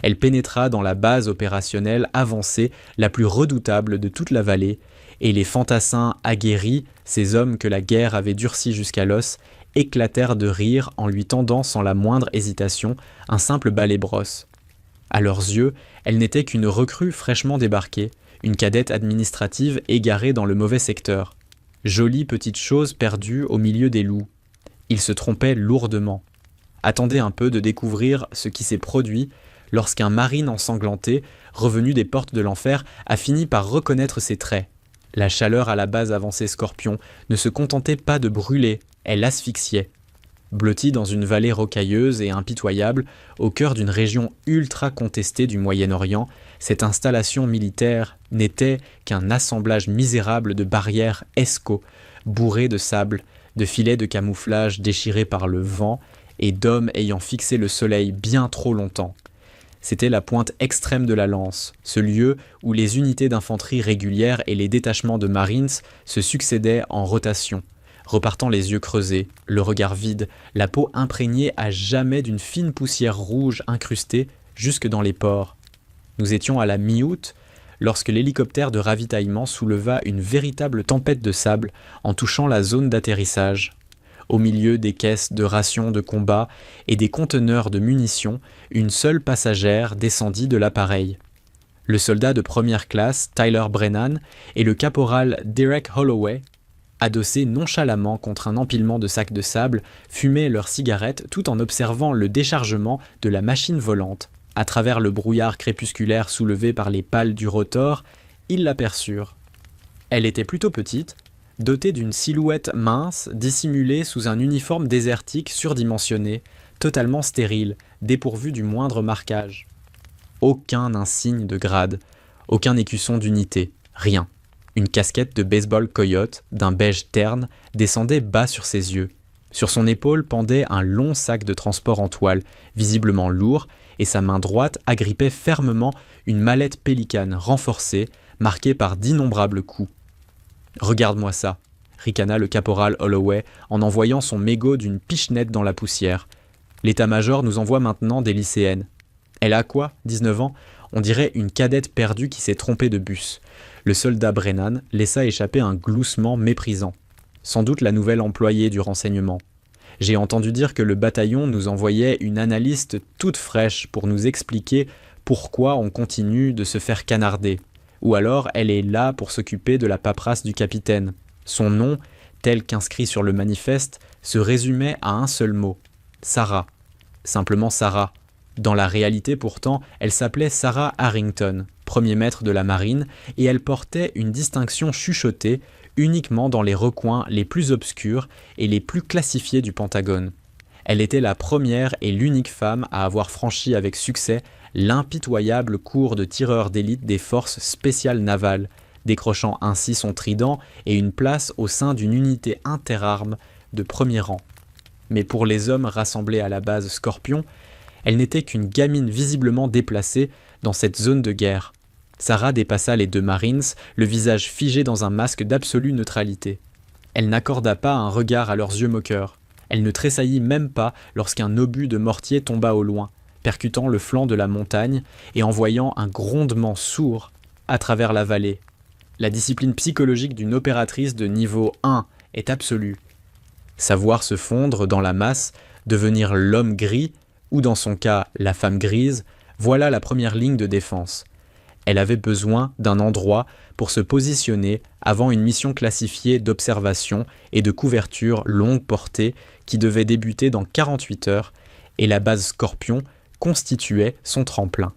Elle pénétra dans la base opérationnelle avancée la plus redoutable de toute la vallée, et les fantassins aguerris, ces hommes que la guerre avait durcis jusqu'à l'os, éclatèrent de rire en lui tendant sans la moindre hésitation un simple balai-brosse. À leurs yeux, elle n'était qu'une recrue fraîchement débarquée, une cadette administrative égarée dans le mauvais secteur. Jolie petite chose perdue au milieu des loups. Ils se trompaient lourdement. Attendez un peu de découvrir ce qui s'est produit lorsqu'un marine ensanglanté, revenu des portes de l'enfer, a fini par reconnaître ses traits. La chaleur à la base avancée Scorpion ne se contentait pas de brûler, elle asphyxiait. Blottie dans une vallée rocailleuse et impitoyable, au cœur d'une région ultra contestée du Moyen-Orient, cette installation militaire n'était qu'un assemblage misérable de barrières esco, bourrées de sable, de filets de camouflage déchirés par le vent et d'hommes ayant fixé le soleil bien trop longtemps. C'était la pointe extrême de la lance, ce lieu où les unités d'infanterie régulières et les détachements de Marines se succédaient en rotation, repartant les yeux creusés, le regard vide, la peau imprégnée à jamais d'une fine poussière rouge incrustée jusque dans les pores. Nous étions à la mi-août, lorsque l'hélicoptère de ravitaillement souleva une véritable tempête de sable en touchant la zone d'atterrissage. Au milieu des caisses de rations de combat et des conteneurs de munitions, une seule passagère descendit de l'appareil. Le soldat de première classe, Tyler Brennan, et le caporal Derek Holloway, adossés nonchalamment contre un empilement de sacs de sable, fumaient leurs cigarettes tout en observant le déchargement de la machine volante. À travers le brouillard crépusculaire soulevé par les pales du rotor, ils l'aperçurent. Elle était plutôt petite, dotée d'une silhouette mince, dissimulée sous un uniforme désertique surdimensionné, totalement stérile, dépourvu du moindre marquage. Aucun insigne de grade, aucun écusson d'unité, rien. Une casquette de baseball coyote, d'un beige terne, descendait bas sur ses yeux. Sur son épaule pendait un long sac de transport en toile, visiblement lourd, et sa main droite agrippait fermement une mallette pélicane renforcée, marquée par d'innombrables coups. « Regarde-moi ça !» ricana le caporal Holloway en envoyant son mégot d'une pichenette dans la poussière. « L'état-major nous envoie maintenant des lycéennes. Elle a quoi, 19 ans ? On dirait une cadette perdue qui s'est trompée de bus. » Le soldat Brennan laissa échapper un gloussement méprisant. Sans doute la nouvelle employée du renseignement. J'ai entendu dire que le bataillon nous envoyait une analyste toute fraîche pour nous expliquer pourquoi on continue de se faire canarder. Ou alors elle est là pour s'occuper de la paperasse du capitaine. Son nom, tel qu'inscrit sur le manifeste, se résumait à un seul mot. Sarah. Simplement Sarah. Dans la réalité pourtant, elle s'appelait Sarah Harrington, premier maître de la marine, et elle portait une distinction chuchotée uniquement dans les recoins les plus obscurs et les plus classifiés du Pentagone. Elle était la première et l'unique femme à avoir franchi avec succès l'impitoyable cours de tireur d'élite des forces spéciales navales, décrochant ainsi son trident et une place au sein d'une unité interarmes de premier rang. Mais pour les hommes rassemblés à la base Scorpion, elle n'était qu'une gamine visiblement déplacée dans cette zone de guerre. Sarah dépassa les deux Marines, le visage figé dans un masque d'absolue neutralité. Elle n'accorda pas un regard à leurs yeux moqueurs. Elle ne tressaillit même pas lorsqu'un obus de mortier tomba au loin, percutant le flanc de la montagne et envoyant un grondement sourd à travers la vallée. La discipline psychologique d'une opératrice de niveau 1 est absolue. Savoir se fondre dans la masse, devenir l'homme gris, ou dans son cas la femme grise, voilà la première ligne de défense. Elle avait besoin d'un endroit pour se positionner avant une mission classifiée d'observation et de couverture longue portée qui devait débuter dans 48 heures, et la base Scorpion constituait son tremplin.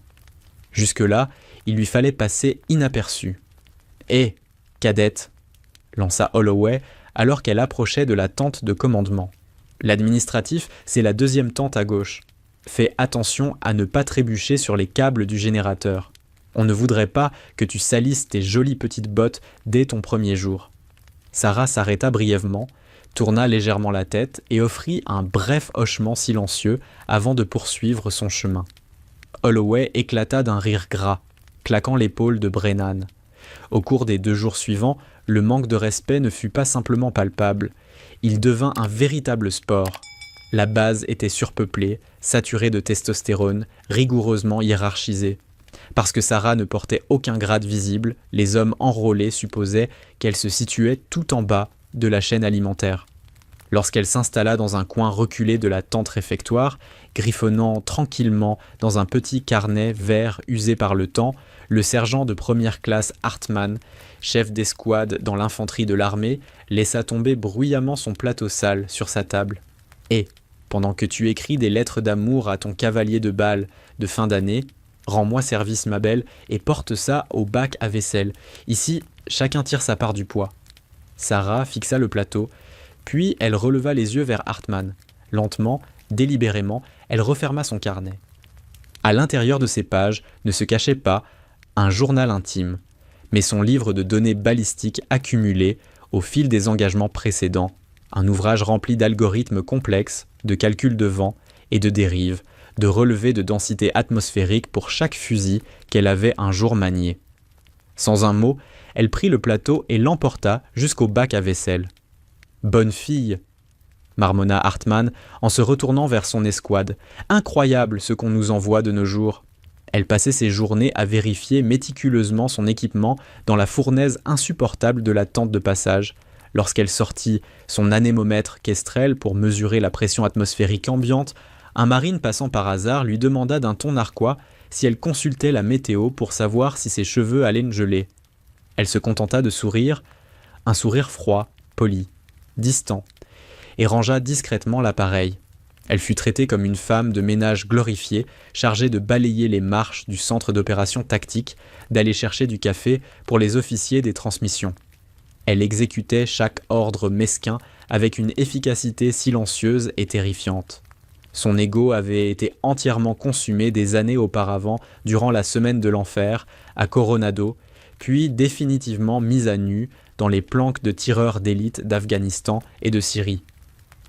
Jusque-là, il lui fallait passer inaperçu. « Hé, cadette !» lança Holloway alors qu'elle approchait de la tente de commandement. « L'administratif, c'est la deuxième tente à gauche. Fais attention à ne pas trébucher sur les câbles du générateur. On ne voudrait pas que tu salisses tes jolies petites bottes dès ton premier jour. » Sarah s'arrêta brièvement, tourna légèrement la tête et offrit un bref hochement silencieux avant de poursuivre son chemin. Holloway éclata d'un rire gras, claquant l'épaule de Brennan. Au cours des 2 jours suivants, le manque de respect ne fut pas simplement palpable, il devint un véritable sport. La base était surpeuplée, saturée de testostérone, rigoureusement hiérarchisée. Parce que Sarah ne portait aucun grade visible, les hommes enrôlés supposaient qu'elle se situait tout en bas de la chaîne alimentaire. Lorsqu'elle s'installa dans un coin reculé de la tente réfectoire, griffonnant tranquillement dans un petit carnet vert usé par le temps, le sergent de première classe Hartmann, chef d'escouade dans l'infanterie de l'armée, laissa tomber bruyamment son plateau sale sur sa table. « Et, pendant que tu écris des lettres d'amour à ton cavalier de bal de fin d'année, rends-moi service, ma belle, et porte ça au bac à vaisselle. Ici, chacun tire sa part du poids. » Sarah fixa le plateau, puis elle releva les yeux vers Hartmann. Lentement, délibérément, elle referma son carnet. À l'intérieur de ces pages ne se cachait pas un journal intime, mais son livre de données balistiques accumulées au fil des engagements précédents, un ouvrage rempli d'algorithmes complexes, de calculs de vent et de dérives, de relevés de densité atmosphérique pour chaque fusil qu'elle avait un jour manié. Sans un mot, elle prit le plateau et l'emporta jusqu'au bac à vaisselle. « Bonne fille !» marmonna Hartmann en se retournant vers son escouade. « Incroyable ce qu'on nous envoie de nos jours !» Elle passait ses journées à vérifier méticuleusement son équipement dans la fournaise insupportable de la tente de passage. Lorsqu'elle sortit son anémomètre Kestrel pour mesurer la pression atmosphérique ambiante, un marine passant par hasard lui demanda d'un ton narquois si elle consultait la météo pour savoir si ses cheveux allaient geler. Elle se contenta de sourire, un sourire froid, poli, distant, et rangea discrètement l'appareil. Elle fut traitée comme une femme de ménage glorifiée, chargée de balayer les marches du centre d'opération tactique, d'aller chercher du café pour les officiers des transmissions. Elle exécutait chaque ordre mesquin avec une efficacité silencieuse et terrifiante. Son ego avait été entièrement consumé des années auparavant durant la semaine de l'enfer à Coronado, puis définitivement mis à nu dans les planques de tireurs d'élite d'Afghanistan et de Syrie.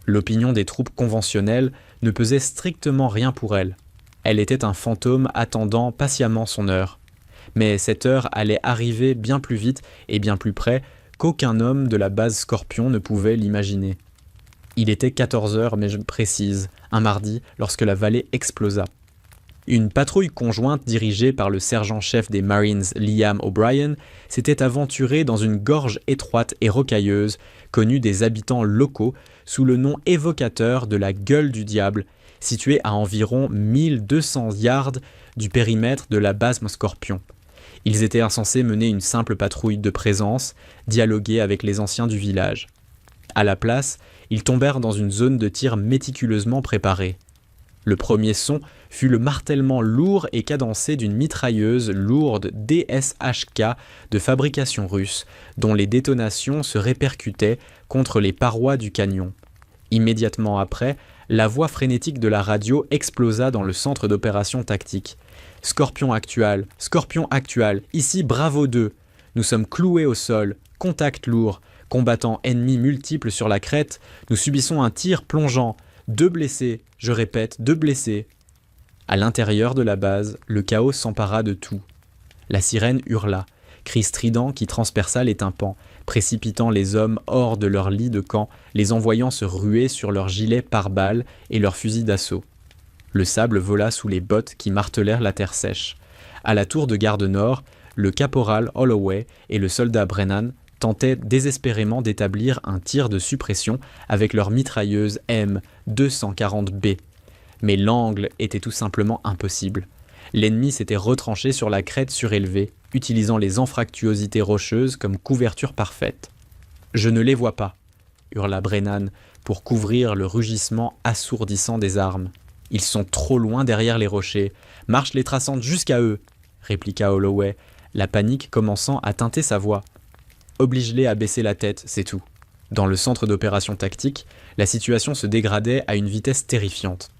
L'opinion des troupes conventionnelles ne pesait strictement rien pour elle. Elle était un fantôme attendant patiemment son heure. Mais cette heure allait arriver bien plus vite et bien plus près qu'aucun homme de la base Scorpion ne pouvait l'imaginer. Il était 14 heures, mais précise, un mardi, lorsque la vallée explosa. Une patrouille conjointe dirigée par le sergent-chef des Marines Liam O'Brien s'était aventurée dans une gorge étroite et rocailleuse, connue des habitants locaux sous le nom évocateur de la Gueule du Diable, située à environ 1200 yards du périmètre de la base Scorpion. Ils étaient insensés mener une simple patrouille de présence, dialoguer avec les anciens du village. À la place, ils tombèrent dans une zone de tir méticuleusement préparée. Le premier son fut le martèlement lourd et cadencé d'une mitrailleuse lourde DSHK de fabrication russe, dont les détonations se répercutaient contre les parois du canyon. Immédiatement après, la voix frénétique de la radio explosa dans le centre d'opération tactique. « Scorpion actual, ici Bravo 2. Nous sommes cloués au sol, contact lourd. Combattant ennemis multiples sur la crête, nous subissons un tir plongeant. 2 blessés, je répète, 2 blessés. » À l'intérieur de la base, le chaos s'empara de tout. La sirène hurla, cri strident qui transperça les tympans, précipitant les hommes hors de leur lit de camp, les envoyant se ruer sur leurs gilets pare-balles et leurs fusils d'assaut. Le sable vola sous les bottes qui martelèrent la terre sèche. À la tour de garde nord, le caporal Holloway et le soldat Brennan tentaient désespérément d'établir un tir de suppression avec leur mitrailleuse M240B. Mais l'angle était tout simplement impossible. L'ennemi s'était retranché sur la crête surélevée, utilisant les anfractuosités rocheuses comme couverture parfaite. « Je ne les vois pas !» hurla Brennan pour couvrir le rugissement assourdissant des armes. « Ils sont trop loin derrière les rochers. Marche les traçantes jusqu'à eux !» répliqua Holloway, la panique commençant à teinter sa voix. « Oblige-les à baisser la tête, c'est tout. » Dans le centre d'opération tactique, la situation se dégradait à une vitesse terrifiante.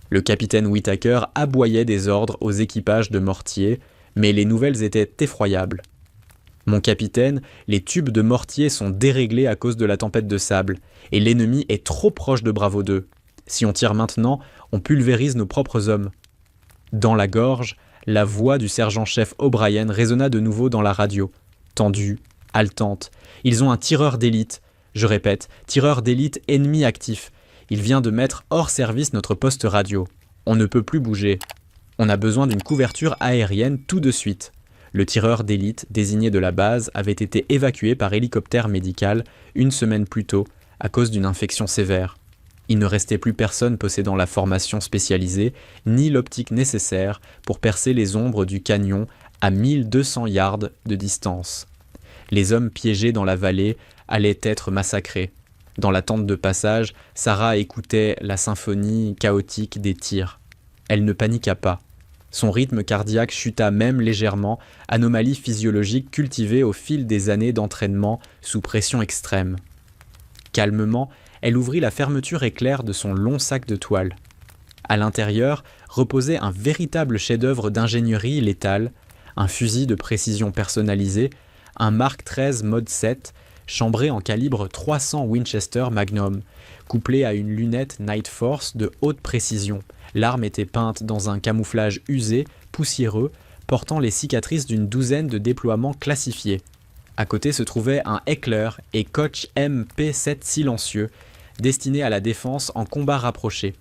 Le capitaine Whittaker aboyait des ordres aux équipages de mortiers, mais les nouvelles étaient effroyables. « Mon capitaine, les tubes de mortier sont déréglés à cause de la tempête de sable, et l'ennemi est trop proche de Bravo 2. Si on tire maintenant, on pulvérise nos propres hommes. » Dans la gorge, la voix du sergent-chef O'Brien résonna de nouveau dans la radio, tendue, haletante. « Ils ont un tireur d'élite. Je répète, tireur d'élite ennemi actif. Il vient de mettre hors service notre poste radio. On ne peut plus bouger. On a besoin d'une couverture aérienne tout de suite. Le tireur d'élite désigné de la base avait été évacué par hélicoptère médical une semaine plus tôt à cause d'une infection sévère. Il ne restait plus personne possédant la formation spécialisée ni l'optique nécessaire pour percer les ombres du canyon à 1200 yards de distance. Les hommes piégés dans la vallée allaient être massacrés. Dans la tente de passage, Sarah écoutait la symphonie chaotique des tirs. Elle ne paniqua pas. Son rythme cardiaque chuta même légèrement, anomalie physiologique cultivée au fil des années d'entraînement sous pression extrême. Calmement, elle ouvrit la fermeture éclair de son long sac de toile. À l'intérieur reposait un véritable chef-d'œuvre d'ingénierie létale, un fusil de précision personnalisé, un Mark XIII Mod 7, chambré en calibre 300 Winchester Magnum, couplé à une lunette Night Force de haute précision. L'arme était peinte dans un camouflage usé, poussiéreux, portant les cicatrices d'une douzaine de déploiements classifiés. À côté se trouvait un Heckler et Koch MP7 silencieux, destiné à la défense en combat rapproché.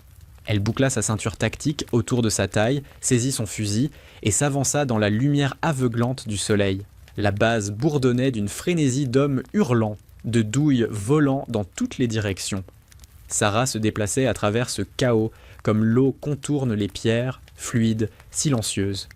Elle boucla sa ceinture tactique autour de sa taille, saisit son fusil et s'avança dans la lumière aveuglante du soleil. La base bourdonnait d'une frénésie d'hommes hurlants, de douilles volant dans toutes les directions. Sarah se déplaçait à travers ce chaos, comme l'eau contourne les pierres, fluide, silencieuse.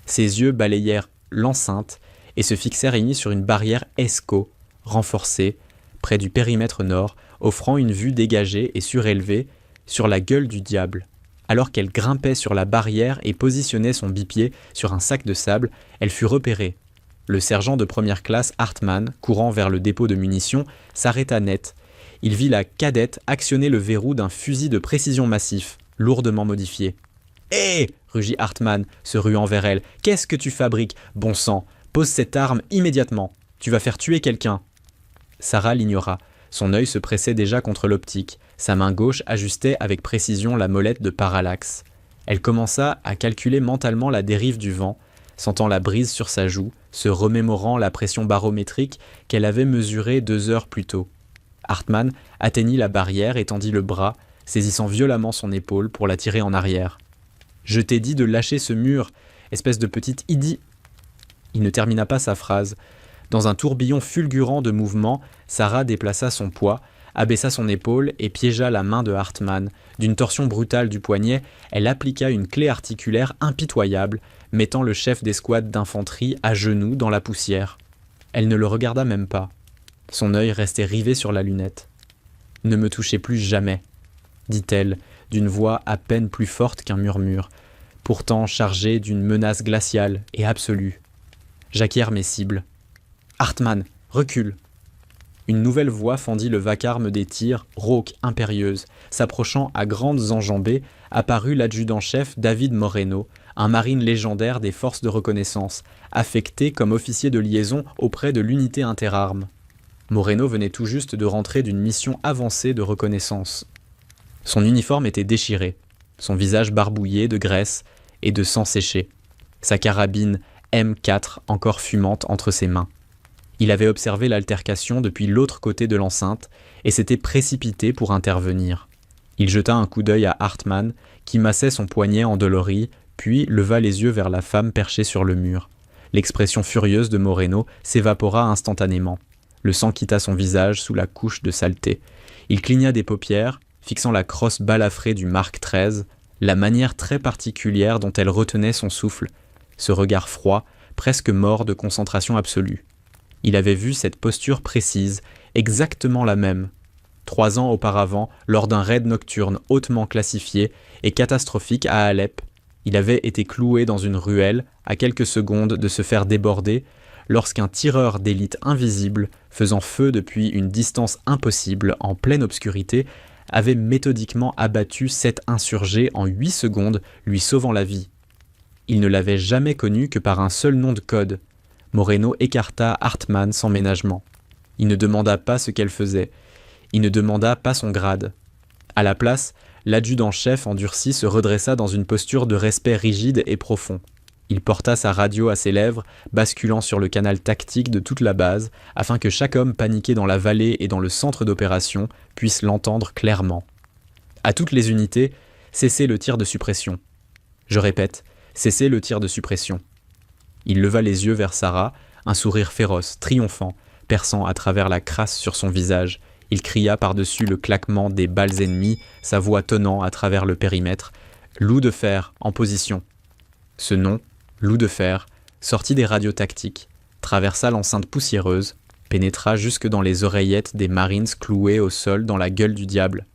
Ses yeux balayèrent l'enceinte et se fixèrent émis sur une barrière ESCO, renforcée, près du périmètre nord, offrant une vue dégagée et surélevée sur la gueule du diable. Alors qu'elle grimpait sur la barrière et positionnait son bipied sur un sac de sable, elle fut repérée. Le sergent de première classe Hartmann, courant vers le dépôt de munitions, s'arrêta net. Il vit la cadette actionner le verrou d'un fusil de précision massif, lourdement modifié. « Hé !» rugit Hartmann, se ruant vers elle. « Qu'est-ce que tu fabriques ? Bon sang, pose cette arme immédiatement. Tu vas faire tuer quelqu'un. » Sarah l'ignora. Son œil se pressait déjà contre l'optique. Sa main gauche ajustait avec précision la molette de parallaxe. Elle commença à calculer mentalement la dérive du vent, sentant la brise sur sa joue, se remémorant la pression barométrique qu'elle avait mesurée 2 heures plus tôt. Hartmann atteignit la barrière et tendit le bras, saisissant violemment son épaule pour la tirer en arrière. « Je t'ai dit de lâcher ce mur, espèce de petite idiot !» Il ne termina pas sa phrase. Dans un tourbillon fulgurant de mouvements, Sarah déplaça son poids, abaissa son épaule et piégea la main de Hartmann. D'une torsion brutale du poignet, elle appliqua une clé articulaire impitoyable, mettant le chef d'escouade d'infanterie à genoux dans la poussière. Elle ne le regarda même pas. Son œil restait rivé sur la lunette. « Ne me touchez plus jamais », dit-elle, d'une voix à peine plus forte qu'un murmure, pourtant chargée d'une menace glaciale et absolue. J'acquiers mes cibles. « Hartmann, recule !» Une nouvelle voix fendit le vacarme des tirs, rauque, impérieuse. S'approchant à grandes enjambées, apparut l'adjudant-chef David Moreno, un marine légendaire des forces de reconnaissance, affecté comme officier de liaison auprès de l'unité interarmes. Moreno venait tout juste de rentrer d'une mission avancée de reconnaissance. Son uniforme était déchiré, son visage barbouillé de graisse et de sang séché, sa carabine M4 encore fumante entre ses mains. Il avait observé l'altercation depuis l'autre côté de l'enceinte et s'était précipité pour intervenir. Il jeta un coup d'œil à Hartmann, qui massait son poignet endolori, puis leva les yeux vers la femme perchée sur le mur. L'expression furieuse de Moreno s'évapora instantanément. Le sang quitta son visage sous la couche de saleté. Il cligna des paupières, fixant la crosse balafrée du Mark XIII, la manière très particulière dont elle retenait son souffle, ce regard froid, presque mort de concentration absolue. Il avait vu cette posture précise, exactement la même, 3 ans auparavant, lors d'un raid nocturne hautement classifié et catastrophique à Alep. Il avait été cloué dans une ruelle, à quelques secondes de se faire déborder, lorsqu'un tireur d'élite invisible, faisant feu depuis une distance impossible en pleine obscurité, avait méthodiquement abattu 7 insurgés en 8 secondes, lui sauvant la vie. Il ne l'avait jamais connu que par un seul nom de code. Moreno écarta Hartmann sans ménagement. Il ne demanda pas ce qu'elle faisait. Il ne demanda pas son grade. À la place, l'adjudant-chef endurci se redressa dans une posture de respect rigide et profond. Il porta sa radio à ses lèvres, basculant sur le canal tactique de toute la base, afin que chaque homme paniqué dans la vallée et dans le centre d'opération puisse l'entendre clairement. À toutes les unités, cessez le tir de suppression. Je répète, cessez le tir de suppression. Il leva les yeux vers Sarah, un sourire féroce, triomphant, perçant à travers la crasse sur son visage. Il cria par-dessus le claquement des balles ennemies, sa voix tonnant à travers le périmètre. « Loup de fer, en position !» Ce nom, loup de fer, sortit des radios tactiques, traversa l'enceinte poussiéreuse, pénétra jusque dans les oreillettes des Marines clouées au sol dans la gueule du diable.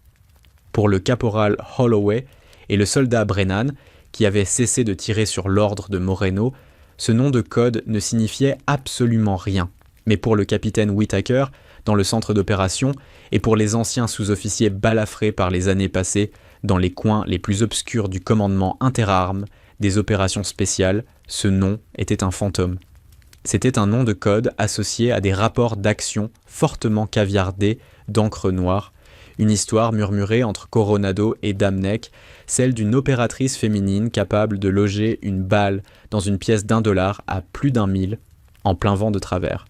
Pour le caporal Holloway et le soldat Brennan, qui avait cessé de tirer sur l'ordre de Moreno, ce nom de code ne signifiait absolument rien. Mais pour le capitaine Whittaker, dans le centre d'opération, et pour les anciens sous-officiers balafrés par les années passées, dans les coins les plus obscurs du commandement interarmes des opérations spéciales, ce nom était un fantôme. C'était un nom de code associé à des rapports d'action fortement caviardés d'encre noire, une histoire murmurée entre Coronado et Damneck, celle d'une opératrice féminine capable de loger une balle dans une pièce d'$1 à plus d'1 000, en plein vent de travers.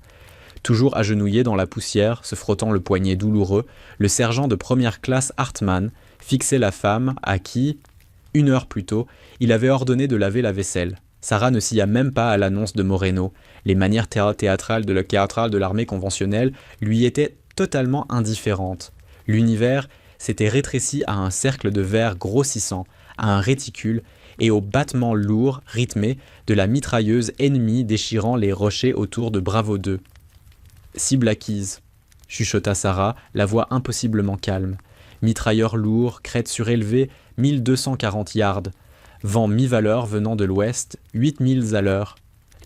Toujours agenouillé dans la poussière, se frottant le poignet douloureux, le sergent de première classe Hartmann fixait la femme à qui, 1 heure plus tôt, il avait ordonné de laver la vaisselle. Sarah ne s'y a même pas à l'annonce de Moreno. Les manières théâtrales de l'armée conventionnelle lui étaient totalement indifférentes. L'univers s'était rétréci à un cercle de verre grossissant, à un réticule, et au battement lourd, rythmé, de la mitrailleuse ennemie déchirant les rochers autour de Bravo 2. « Cible acquise », chuchota Sarah, la voix impossiblement calme. Mitrailleur lourd, crête surélevée, 1240 yards. Vent mi-valeur venant de l'ouest, 8 milles à l'heure.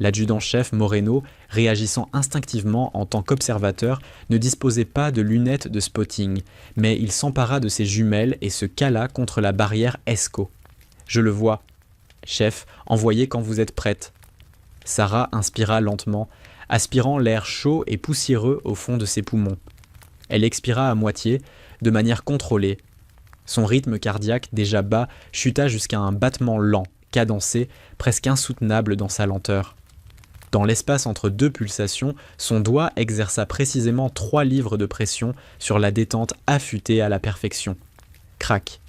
L'adjudant-chef Moreno, réagissant instinctivement en tant qu'observateur, ne disposait pas de lunettes de spotting, mais il s'empara de ses jumelles et se cala contre la barrière Esco. « Je le vois. Chef, envoyez quand vous êtes prête. » Sarah inspira lentement, aspirant l'air chaud et poussiéreux au fond de ses poumons. Elle expira à moitié, de manière contrôlée. Son rythme cardiaque, déjà bas, chuta jusqu'à un battement lent, cadencé, presque insoutenable dans sa lenteur. Dans l'espace entre 2 pulsations, son doigt exerça précisément 3 livres de pression sur la détente affûtée à la perfection. Crac.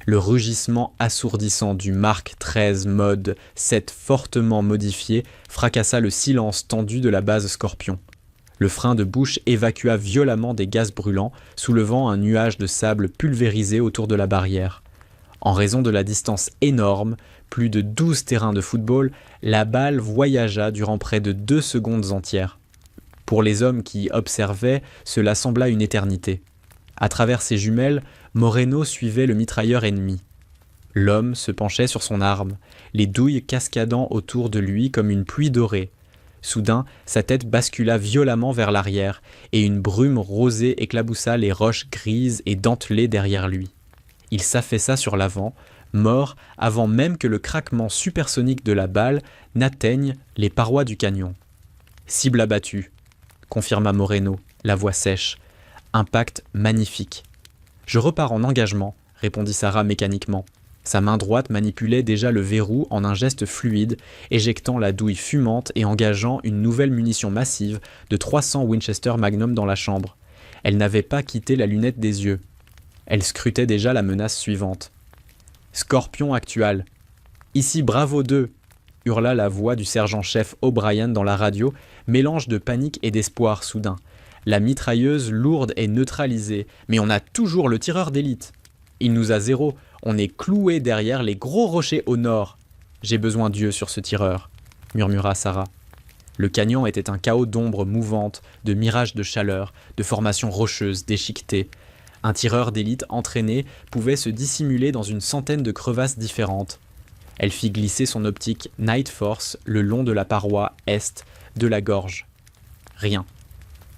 Le rugissement assourdissant du Mark XIII mode 7 fortement modifié fracassa le silence tendu de la base Scorpion. Le frein de bouche évacua violemment des gaz brûlants, soulevant un nuage de sable pulvérisé autour de la barrière. En raison de la distance énorme, plus de 12 terrains de football, la balle voyagea durant près de 2 secondes entières. Pour les hommes qui observaient, cela sembla une éternité. À travers ses jumelles, Moreno suivait le mitrailleur ennemi. L'homme se penchait sur son arme, les douilles cascadant autour de lui comme une pluie dorée. Soudain, sa tête bascula violemment vers l'arrière, et une brume rosée éclaboussa les roches grises et dentelées derrière lui. Il s'affaissa sur l'avant, mort avant même que le craquement supersonique de la balle n'atteigne les parois du canyon. « Cible abattue », confirma Moreno, la voix sèche. « Impact magnifique. »« Je repars en engagement », répondit Sarah mécaniquement. Sa main droite manipulait déjà le verrou en un geste fluide, éjectant la douille fumante et engageant une nouvelle munition massive de 300 Winchester Magnum dans la chambre. Elle n'avait pas quitté la lunette des yeux. Elle scrutait déjà la menace suivante. « Scorpion actual. Ici Bravo 2 !» hurla la voix du sergent-chef O'Brien dans la radio, mélange de panique et d'espoir soudain. La mitrailleuse lourde est neutralisée, mais on a toujours le tireur d'élite. Il nous a 0. On est cloué derrière les gros rochers au nord. J'ai besoin d'yeux sur ce tireur, murmura Sarah. Le canyon était un chaos d'ombres mouvantes, de mirages de chaleur, de formations rocheuses déchiquetées. Un tireur d'élite entraîné pouvait se dissimuler dans une centaine de crevasses différentes. Elle fit glisser son optique Night Force le long de la paroi est de la gorge. Rien.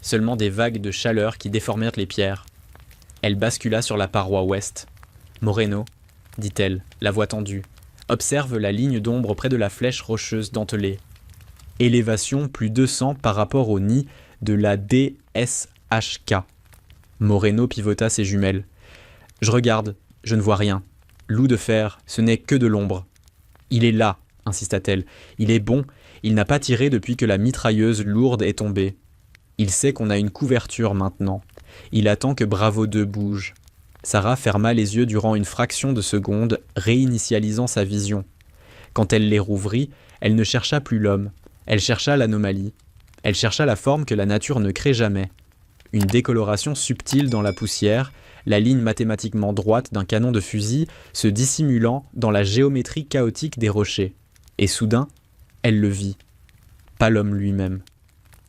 Seulement des vagues de chaleur qui déformèrent les pierres. Elle bascula sur la paroi ouest. « Moreno, » dit-elle, la voix tendue, « observe la ligne d'ombre près de la flèche rocheuse dentelée. Élévation plus 200 par rapport au nid de la DSHK. » Moreno pivota ses jumelles. « Je regarde, je ne vois rien. Loup de fer, ce n'est que de l'ombre. »« Il est là, » insista-t-elle. « Il est bon, il n'a pas tiré depuis que la mitrailleuse lourde est tombée. Il sait qu'on a une couverture maintenant. Il attend que Bravo 2 bouge. » Sarah ferma les yeux durant une fraction de seconde, réinitialisant sa vision. Quand elle les rouvrit, elle ne chercha plus l'homme. Elle chercha l'anomalie. Elle chercha la forme que la nature ne crée jamais. Une décoloration subtile dans la poussière, la ligne mathématiquement droite d'un canon de fusil se dissimulant dans la géométrie chaotique des rochers. Et soudain, elle le vit. Pas l'homme lui-même.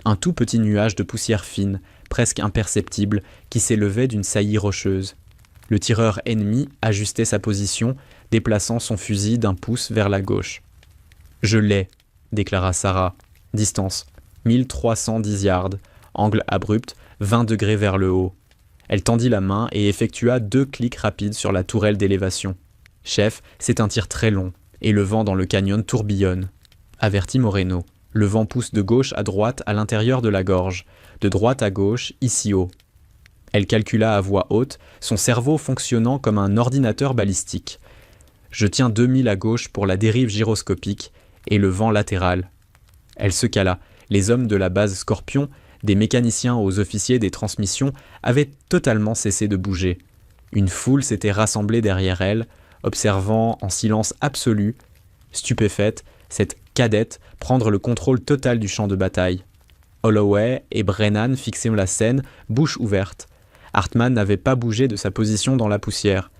Un tout petit nuage de poussière fine, presque imperceptible, qui s'élevait d'une saillie rocheuse. Le tireur ennemi ajustait sa position, déplaçant son fusil d'un pouce vers la gauche. « Je l'ai », déclara Sarah. Distance, 1310 yards. Angle abrupt, 20 degrés vers le haut. Elle tendit la main et effectua 2 clics rapides sur la tourelle d'élévation. « Chef, c'est un tir très long, et le vent dans le canyon tourbillonne. » Avertit Moreno. Le vent pousse de gauche à droite à l'intérieur de la gorge, de droite à gauche, ici haut. Elle calcula à voix haute, son cerveau fonctionnant comme un ordinateur balistique. Je tiens 2000 à gauche pour la dérive gyroscopique et le vent latéral. Elle se cala. Les hommes de la base Scorpion, des mécaniciens aux officiers des transmissions, avaient totalement cessé de bouger. Une foule s'était rassemblée derrière elle, observant en silence absolu, stupéfaite, cette cadette prendre le contrôle total du champ de bataille. Holloway et Brennan fixaient la scène, bouche ouverte. Hartmann n'avait pas bougé de sa position dans la poussière.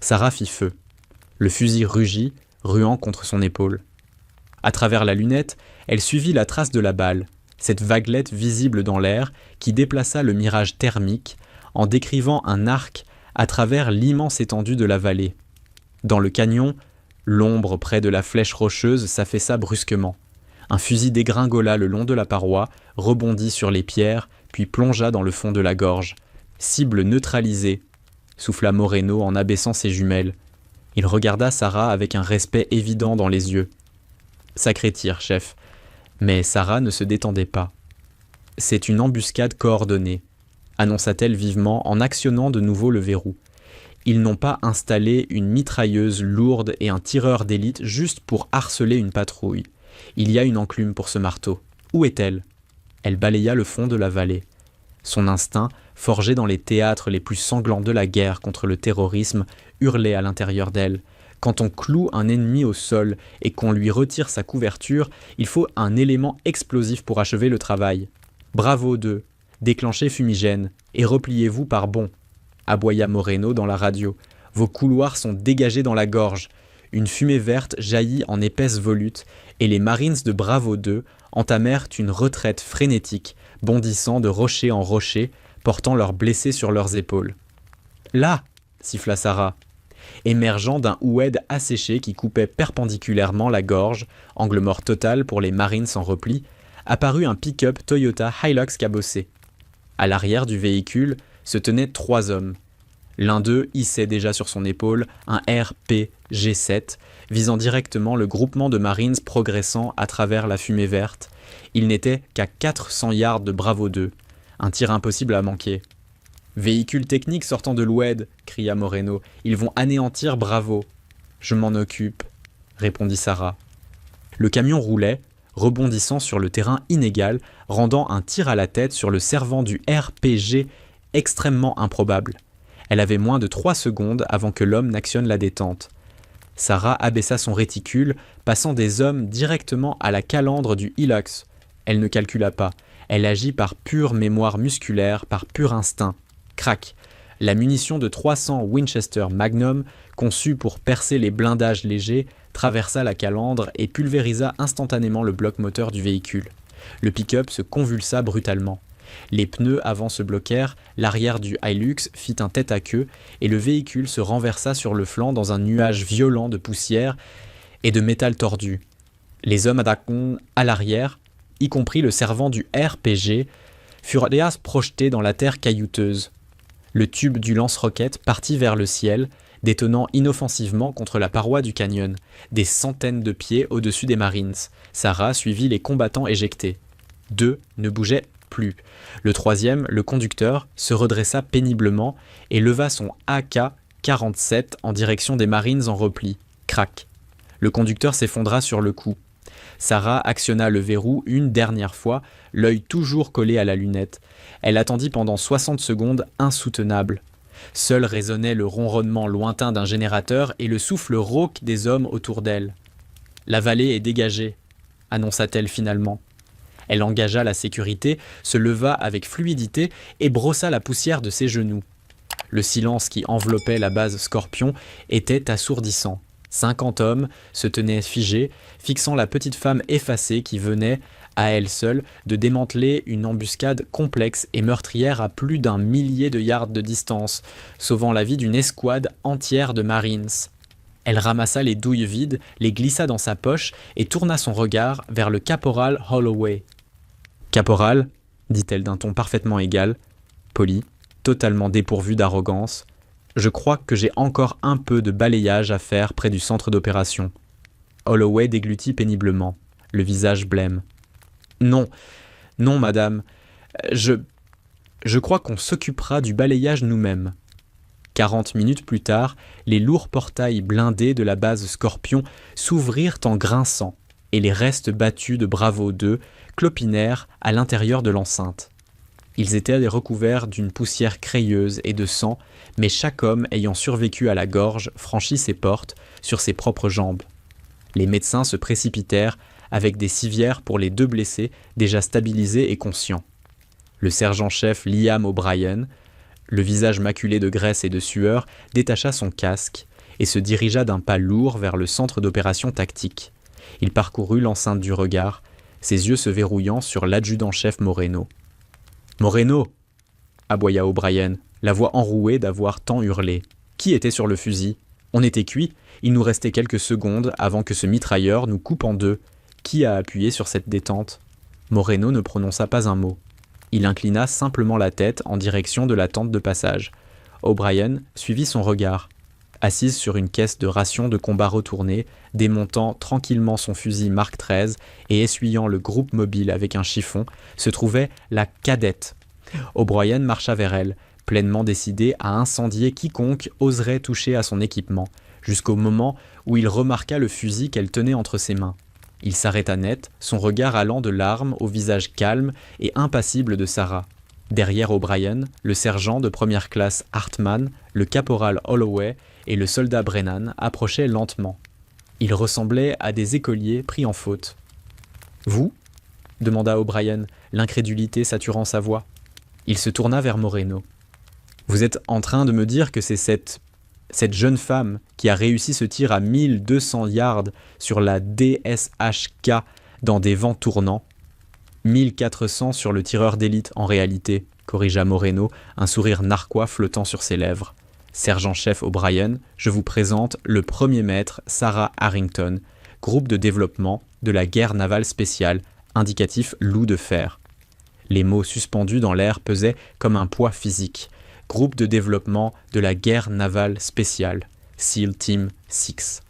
Sarah fit feu. Le fusil rugit, ruant contre son épaule. À travers la lunette, elle suivit la trace de la balle, cette vaguelette visible dans l'air qui déplaça le mirage thermique en décrivant un arc à travers l'immense étendue de la vallée. Dans le canyon, l'ombre près de la flèche rocheuse s'affaissa brusquement. Un fusil dégringola le long de la paroi, rebondit sur les pierres, puis plongea dans le fond de la gorge. Cible neutralisée, souffla Moreno en abaissant ses jumelles. Il regarda Sarah avec un respect évident dans les yeux. Sacré tir, chef. Mais Sarah ne se détendait pas. C'est une embuscade coordonnée, annonça-t-elle vivement en actionnant de nouveau le verrou. Ils n'ont pas installé une mitrailleuse lourde et un tireur d'élite juste pour harceler une patrouille. Il y a une enclume pour ce marteau. Où est-elle ? Elle balaya le fond de la vallée. Son instinct, forgé dans les théâtres les plus sanglants de la guerre contre le terrorisme, hurlait à l'intérieur d'elle. Quand on cloue un ennemi au sol et qu'on lui retire sa couverture, il faut un élément explosif pour achever le travail. Bravo d'eux, déclenchez fumigène et repliez-vous par bond, aboya Moreno dans la radio. Vos couloirs sont dégagés dans la gorge. Une fumée verte jaillit en épaisse volute et les Marines de Bravo 2 entamèrent une retraite frénétique, bondissant de rocher en rocher, portant leurs blessés sur leurs épaules. « Là !» siffla Sarah. Émergeant d'un oued asséché qui coupait perpendiculairement la gorge, angle mort total pour les Marines en repli, apparut un pick-up Toyota Hilux cabossé. À l'arrière du véhicule se tenaient 3 hommes. L'un d'eux hissait déjà sur son épaule un RPG-7, visant directement le groupement de Marines progressant à travers la fumée verte. Il n'était qu'à 400 yards de Bravo 2. Un tir impossible à manquer. « Véhicule technique sortant de l'oued !» cria Moreno. « Ils vont anéantir Bravo !»« Je m'en occupe !» répondit Sarah. Le camion roulait, rebondissant sur le terrain inégal, rendant un tir à la tête sur le servant du RPG extrêmement improbable. Elle avait moins de 3 secondes avant que l'homme n'actionne la détente. Sarah abaissa son réticule, passant des hommes directement à la calandre du Hilux. Elle ne calcula pas. Elle agit par pure mémoire musculaire, par pur instinct. Crac! La munition de 300 Winchester Magnum, conçue pour percer les blindages légers, traversa la calandre et pulvérisa instantanément le bloc moteur du véhicule. Le pick-up se convulsa brutalement. Les pneus avant se bloquèrent, l'arrière du Hilux fit un tête-à-queue et le véhicule se renversa sur le flanc dans un nuage violent de poussière et de métal tordu. Les hommes attaquant à l'arrière, y compris le servant du RPG, furent projetés dans la terre caillouteuse. Le tube du lance-roquettes partit vers le ciel, détonnant inoffensivement contre la paroi du canyon, des centaines de pieds au-dessus des Marines. Sarah suivit les combattants éjectés. 2 ne bougeaient plus. Le 3e, le conducteur, se redressa péniblement et leva son AK-47 en direction des Marines en repli. Crac. Le conducteur s'effondra sur le coup. Sarah actionna le verrou une dernière fois, l'œil toujours collé à la lunette. Elle attendit pendant 60 secondes insoutenables. Seul résonnait le ronronnement lointain d'un générateur et le souffle rauque des hommes autour d'elle. « La vallée est dégagée », annonça-t-elle finalement. Elle engagea la sécurité, se leva avec fluidité et brossa la poussière de ses genoux. Le silence qui enveloppait la base Scorpion était assourdissant. 50 hommes se tenaient figés, fixant la petite femme effacée qui venait, à elle seule, de démanteler une embuscade complexe et meurtrière à plus d'1 millier de yards de distance, sauvant la vie d'une escouade entière de Marines. Elle ramassa les douilles vides, les glissa dans sa poche et tourna son regard vers le caporal Holloway. « Caporal, dit-elle d'un ton parfaitement égal, poli, totalement dépourvu d'arrogance, je crois que j'ai encore un peu de balayage à faire près du centre d'opération. » Holloway déglutit péniblement, le visage blême. « Non, non, madame, je crois qu'on s'occupera du balayage nous-mêmes. » 40 minutes plus tard, les lourds portails blindés de la base Scorpion s'ouvrirent en grinçant, et les restes battus de Bravo 2 clopinèrent à l'intérieur de l'enceinte. Ils étaient recouverts d'une poussière crayeuse et de sang, mais chaque homme ayant survécu à la gorge franchit ses portes sur ses propres jambes. Les médecins se précipitèrent avec des civières pour les 2 blessés déjà stabilisés et conscients. Le sergent-chef Liam O'Brien, le visage maculé de graisse et de sueur, détacha son casque et se dirigea d'un pas lourd vers le centre d'opération tactique. Il parcourut l'enceinte du regard, ses yeux se verrouillant sur l'adjudant-chef Moreno. « Moreno !» aboya O'Brien, la voix enrouée d'avoir tant hurlé. « Qui était sur le fusil ? On était cuits, il nous restait quelques secondes avant que ce mitrailleur nous coupe en 2. Qui a appuyé sur cette détente ?» Moreno ne prononça pas un mot. Il inclina simplement la tête en direction de la tente de passage. O'Brien suivit son regard. Assise sur une caisse de rations de combat retournée, démontant tranquillement son fusil Mark XIII et essuyant le groupe mobile avec un chiffon, se trouvait la cadette. O'Brien marcha vers elle, pleinement décidé à incendier quiconque oserait toucher à son équipement, jusqu'au moment où il remarqua le fusil qu'elle tenait entre ses mains. Il s'arrêta net, son regard allant de larmes au visage calme et impassible de Sarah. Derrière O'Brien, le sergent de première classe Hartman, le caporal Holloway et le soldat Brennan approchaient lentement. Ils ressemblaient à des écoliers pris en faute. « Vous » demanda O'Brien, l'incrédulité saturant sa voix. Il se tourna vers Moreno. « Vous êtes en train de me dire que c'est cette jeune femme qui a réussi ce tir à 1200 yards sur la DSHK dans des vents tournants. 1400 sur le tireur d'élite en réalité, corrigea Moreno, un sourire narquois flottant sur ses lèvres. Sergent-chef O'Brien, je vous présente le premier maître Sarah Harrington, groupe de développement de la guerre navale spéciale, indicatif loup de fer. Les mots suspendus dans l'air pesaient comme un poids physique. Groupe de développement de la guerre navale spéciale, SEAL Team 6.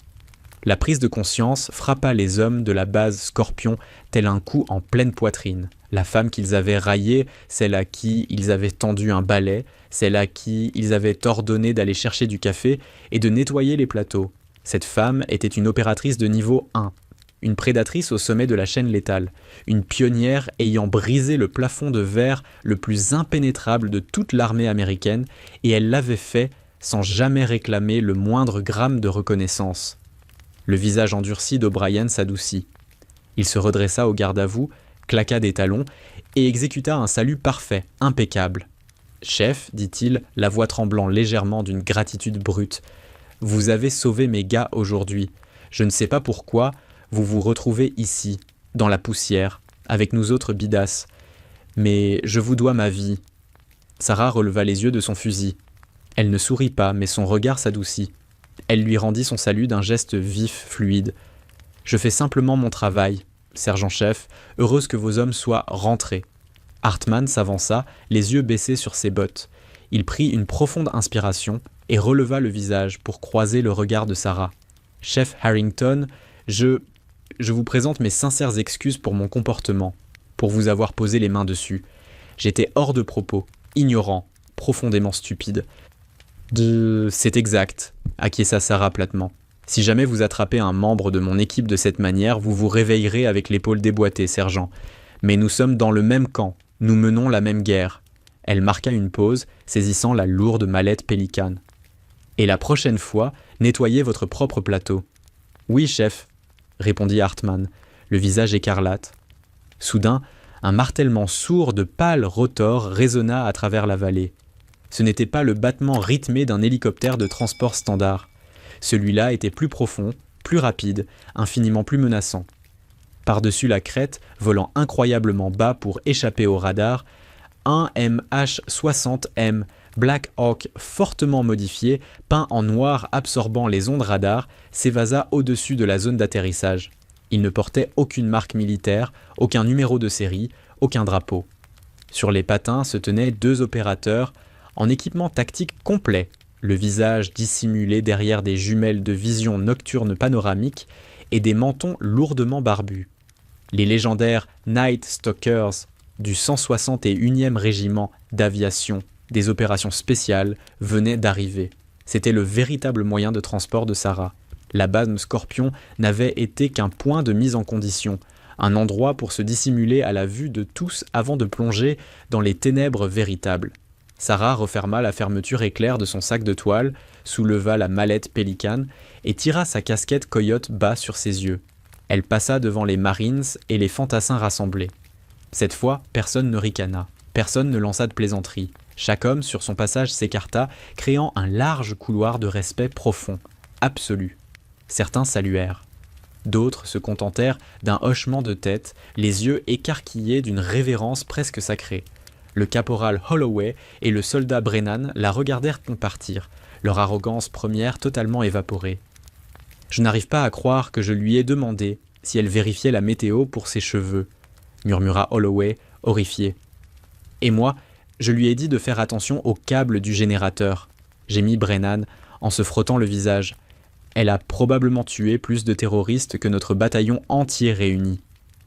La prise de conscience frappa les hommes de la base Scorpion tel un coup en pleine poitrine. La femme qu'ils avaient raillée, celle à qui ils avaient tendu un balai, celle à qui ils avaient ordonné d'aller chercher du café et de nettoyer les plateaux. Cette femme était une opératrice de niveau 1, une prédatrice au sommet de la chaîne létale, une pionnière ayant brisé le plafond de verre le plus impénétrable de toute l'armée américaine, et elle l'avait fait sans jamais réclamer le moindre gramme de reconnaissance. Le visage endurci d'O'Brien s'adoucit. Il se redressa au garde-à-vous, claqua des talons et exécuta un salut parfait, impeccable. « Chef, dit-il, la voix tremblant légèrement d'une gratitude brute, vous avez sauvé mes gars aujourd'hui. Je ne sais pas pourquoi, vous vous retrouvez ici, dans la poussière, avec nous autres bidasses. Mais je vous dois ma vie. » Sarah releva les yeux de son fusil. Elle ne sourit pas, mais son regard s'adoucit. Elle lui rendit son salut d'un geste vif, fluide. « Je fais simplement mon travail, sergent-chef, heureuse que vos hommes soient rentrés. » Hartman s'avança, les yeux baissés sur ses bottes. Il prit une profonde inspiration et releva le visage pour croiser le regard de Sarah. « Chef Harrington, je vous présente mes sincères excuses pour mon comportement, pour vous avoir posé les mains dessus. J'étais hors de propos, ignorant, profondément stupide. » C'est exact, acquiesça Sarah platement. Si jamais vous attrapez un membre de mon équipe de cette manière, vous vous réveillerez avec l'épaule déboîtée, sergent. Mais nous sommes dans le même camp, nous menons la même guerre. Elle marqua une pause, saisissant la lourde mallette Pélicane. « Et la prochaine fois, nettoyez votre propre plateau. »« Oui, chef, » répondit Hartmann, le visage écarlate. Soudain, un martèlement sourd de pâles rotors résonna à travers la vallée. Ce n'était pas le battement rythmé d'un hélicoptère de transport standard. Celui-là était plus profond, plus rapide, infiniment plus menaçant. Par-dessus la crête, volant incroyablement bas pour échapper au radar, un MH-60M Black Hawk fortement modifié, peint en noir absorbant les ondes radar, s'évasa au-dessus de la zone d'atterrissage. Il ne portait aucune marque militaire, aucun numéro de série, aucun drapeau. Sur les patins se tenaient 2 opérateurs en équipement tactique complet, le visage dissimulé derrière des jumelles de vision nocturne panoramique et des mentons lourdement barbus. Les légendaires Night Stalkers du 161e régiment d'aviation des opérations spéciales venaient d'arriver. C'était le véritable moyen de transport de Sarah. La base Scorpion n'avait été qu'un point de mise en condition, un endroit pour se dissimuler à la vue de tous avant de plonger dans les ténèbres véritables. Sarah referma la fermeture éclair de son sac de toile, souleva la mallette Pélicane et tira sa casquette coyote bas sur ses yeux. Elle passa devant les Marines et les fantassins rassemblés. Cette fois, personne ne ricana, personne ne lança de plaisanterie. Chaque homme sur son passage s'écarta, créant un large couloir de respect profond, absolu. Certains saluèrent. D'autres se contentèrent d'un hochement de tête, les yeux écarquillés d'une révérence presque sacrée. Le caporal Holloway et le soldat Brennan la regardèrent compartir, leur arrogance première totalement évaporée. « Je n'arrive pas à croire que je lui ai demandé si elle vérifiait la météo pour ses cheveux, » murmura Holloway, horrifié. « Et moi, je lui ai dit de faire attention au câble du générateur, » gémit Brennan en se frottant le visage. « Elle a probablement tué plus de terroristes que notre bataillon entier réuni. »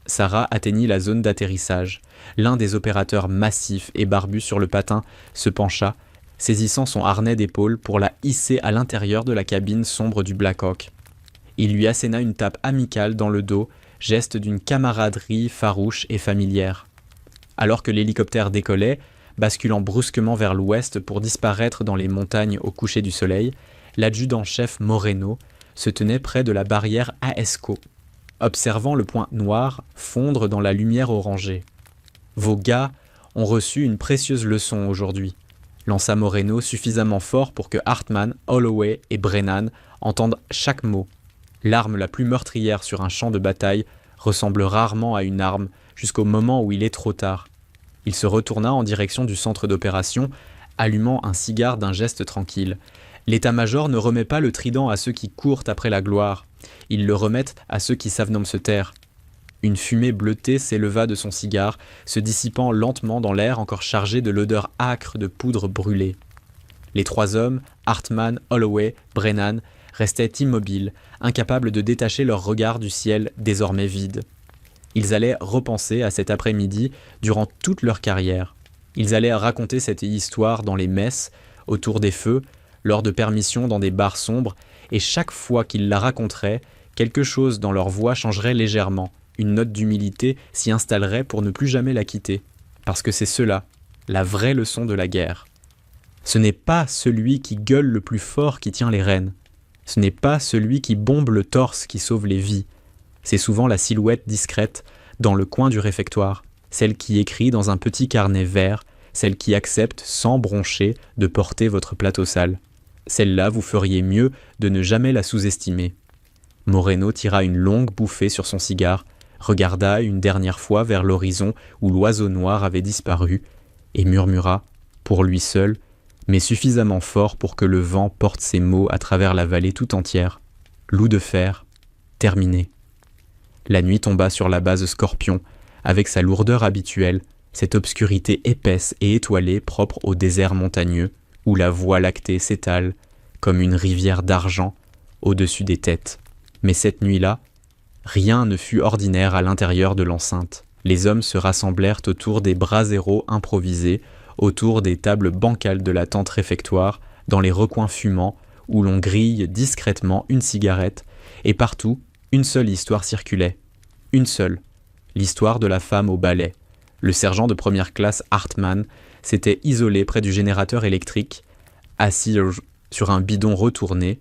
Sarah atteignit la zone d'atterrissage. L'un des opérateurs massifs et barbus sur le patin se pencha, saisissant son harnais d'épaule pour la hisser à l'intérieur de la cabine sombre du Black Hawk. Il lui asséna une tape amicale dans le dos, geste d'une camaraderie farouche et familière. Alors que l'hélicoptère décollait, basculant brusquement vers l'ouest pour disparaître dans les montagnes au coucher du soleil, l'adjudant-chef Moreno se tenait près de la barrière AESCO, observant le point noir fondre dans la lumière orangée. « Vos gars ont reçu une précieuse leçon aujourd'hui », lança Moreno suffisamment fort pour que Hartmann, Holloway et Brennan entendent chaque mot. L'arme la plus meurtrière sur un champ de bataille ressemble rarement à une arme jusqu'au moment où il est trop tard. Il se retourna en direction du centre d'opération, allumant un cigare d'un geste tranquille. L'état-major ne remet pas le trident à ceux qui courent après la gloire. Ils le remettent à ceux qui savent se taire. Une fumée bleutée s'éleva de son cigare, se dissipant lentement dans l'air encore chargé de l'odeur âcre de poudre brûlée. Les 3 hommes, Hartmann, Holloway, Brennan, restaient immobiles, incapables de détacher leur regard du ciel désormais vide. Ils allaient repenser à cet après-midi durant toute leur carrière. Ils allaient raconter cette histoire dans les messes, autour des feux, lors de permissions dans des bars sombres, et chaque fois qu'ils la raconteraient, quelque chose dans leur voix changerait légèrement, une note d'humilité s'y installerait pour ne plus jamais la quitter. Parce que c'est cela, la vraie leçon de la guerre. Ce n'est pas celui qui gueule le plus fort qui tient les rênes. Ce n'est pas celui qui bombe le torse qui sauve les vies. C'est souvent la silhouette discrète, dans le coin du réfectoire, celle qui écrit dans un petit carnet vert, celle qui accepte sans broncher de porter votre plateau sale. Celle-là, vous feriez mieux de ne jamais la sous-estimer. Moreno tira une longue bouffée sur son cigare, regarda une dernière fois vers l'horizon où l'oiseau noir avait disparu, et murmura, pour lui seul, mais suffisamment fort pour que le vent porte ses mots à travers la vallée tout entière. Loup de fer, terminé. La nuit tomba sur la base Scorpion, avec sa lourdeur habituelle, cette obscurité épaisse et étoilée propre au désert montagneux, où la Voie lactée s'étale, comme une rivière d'argent, au-dessus des têtes. Mais cette nuit-là, rien ne fut ordinaire à l'intérieur de l'enceinte. Les hommes se rassemblèrent autour des braseros improvisés, autour des tables bancales de la tente réfectoire, dans les recoins fumants, où l'on grille discrètement une cigarette, et partout, une seule histoire circulait. Une seule, l'histoire de la femme au balai, Le sergent de première classe Hartmann s'était isolé près du générateur électrique, assis sur un bidon retourné,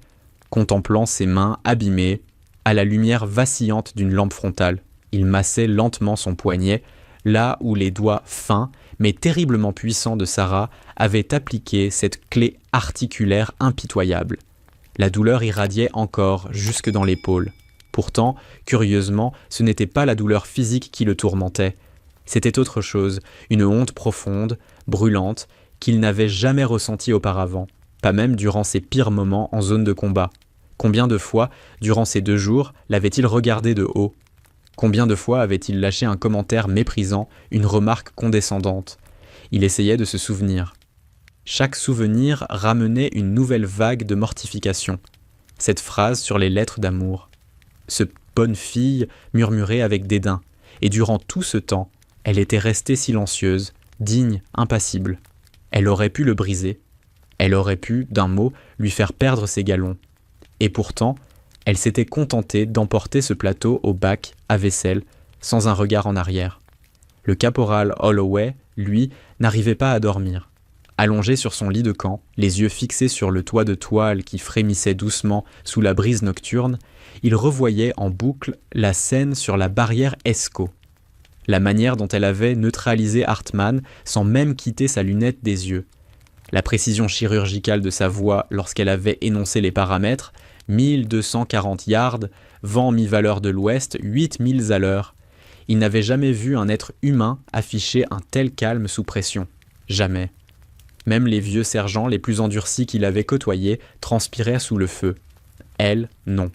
contemplant ses mains abîmées à la lumière vacillante d'une lampe frontale. Il massait lentement son poignet, là où les doigts fins mais terriblement puissants de Sarah avaient appliqué cette clé articulaire impitoyable. La douleur irradiait encore jusque dans l'épaule. Pourtant, curieusement, ce n'était pas la douleur physique qui le tourmentait. C'était autre chose, une honte profonde, brûlante, qu'il n'avait jamais ressentie auparavant, pas même durant ses pires moments en zone de combat. Combien de fois, durant ces 2 jours, l'avait-il regardé de haut ? Combien de fois avait-il lâché un commentaire méprisant, une remarque condescendante ? Il essayait de se souvenir. Chaque souvenir ramenait une nouvelle vague de mortification. Cette phrase sur les lettres d'amour. Ce « bonne fille » murmurait avec dédain, et durant tout ce temps, elle était restée silencieuse, digne, impassible. Elle aurait pu le briser. Elle aurait pu, d'un mot, lui faire perdre ses galons. Et pourtant, elle s'était contentée d'emporter ce plateau au bac à vaisselle, sans un regard en arrière. Le caporal Holloway, lui, n'arrivait pas à dormir. Allongé sur son lit de camp, les yeux fixés sur le toit de toile qui frémissait doucement sous la brise nocturne, il revoyait en boucle la scène sur la barrière Escaut. La manière dont elle avait neutralisé Hartmann sans même quitter sa lunette des yeux. La précision chirurgicale de sa voix lorsqu'elle avait énoncé les paramètres, 1240 yards, vent mi-valeur de l'ouest, 8 milles à l'heure. Il n'avait jamais vu un être humain afficher un tel calme sous pression. Jamais. Même les vieux sergents les plus endurcis qu'il avait côtoyés transpiraient sous le feu. Elle, non.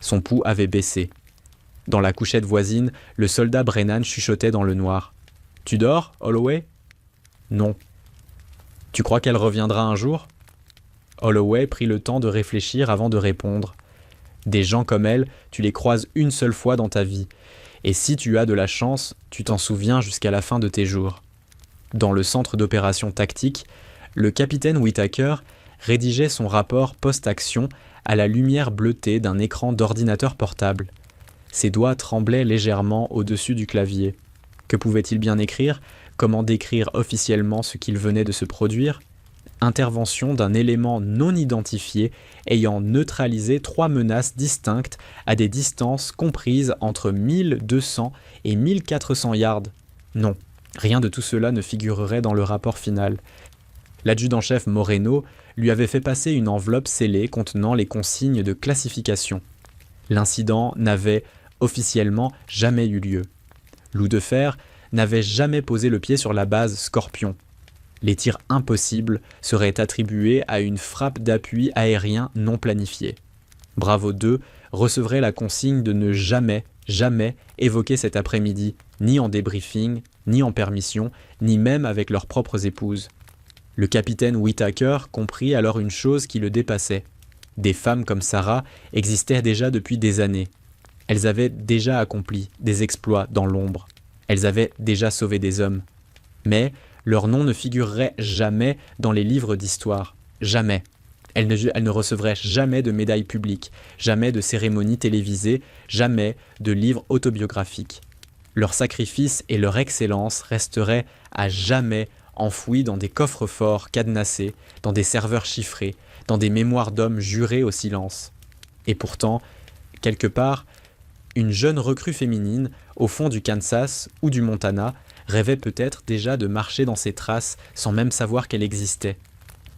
Son pouls avait baissé. Dans la couchette voisine, le soldat Brennan chuchotait dans le noir. « Tu dors, Holloway ?»« Non. »« Tu crois qu'elle reviendra un jour ?» Holloway prit le temps de réfléchir avant de répondre. Des gens comme elle, tu les croises une seule fois dans ta vie. Et si tu as de la chance, tu t'en souviens jusqu'à la fin de tes jours. Dans le centre d'opération tactique, le capitaine Whittaker rédigeait son rapport post-action à la lumière bleutée d'un écran d'ordinateur portable. Ses doigts tremblaient légèrement au-dessus du clavier. Que pouvait-il bien écrire ? Comment décrire officiellement ce qu'il venait de se produire ? Intervention d'un élément non identifié ayant neutralisé 3 menaces distinctes à des distances comprises entre 1200 et 1400 yards. Non, rien de tout cela ne figurerait dans le rapport final. L'adjudant-chef Moreno lui avait fait passer une enveloppe scellée contenant les consignes de classification. L'incident n'avait officiellement jamais eu lieu. Loup de Fer n'avait jamais posé le pied sur la base Scorpion. Les tirs impossibles seraient attribués à une frappe d'appui aérien non planifiée. Bravo 2 recevrait la consigne de ne jamais évoquer cet après-midi, ni en débriefing, ni en permission, ni même avec leurs propres épouses. Le capitaine Whittaker comprit alors une chose qui le dépassait. Des femmes comme Sarah existaient déjà depuis des années. Elles avaient déjà accompli des exploits dans l'ombre. Elles avaient déjà sauvé des hommes. Mais leur nom ne figurerait jamais dans les livres d'histoire. Jamais. Elles ne recevraient jamais de médailles publiques, jamais de cérémonies télévisées, jamais de livres autobiographiques. Leur sacrifice et leur excellence resteraient à jamais enfouis dans des coffres-forts cadenassés, dans des serveurs chiffrés, dans des mémoires d'hommes jurés au silence. Et pourtant, quelque part, une jeune recrue féminine, au fond du Kansas ou du Montana, rêvait peut-être déjà de marcher dans ses traces sans même savoir qu'elle existait.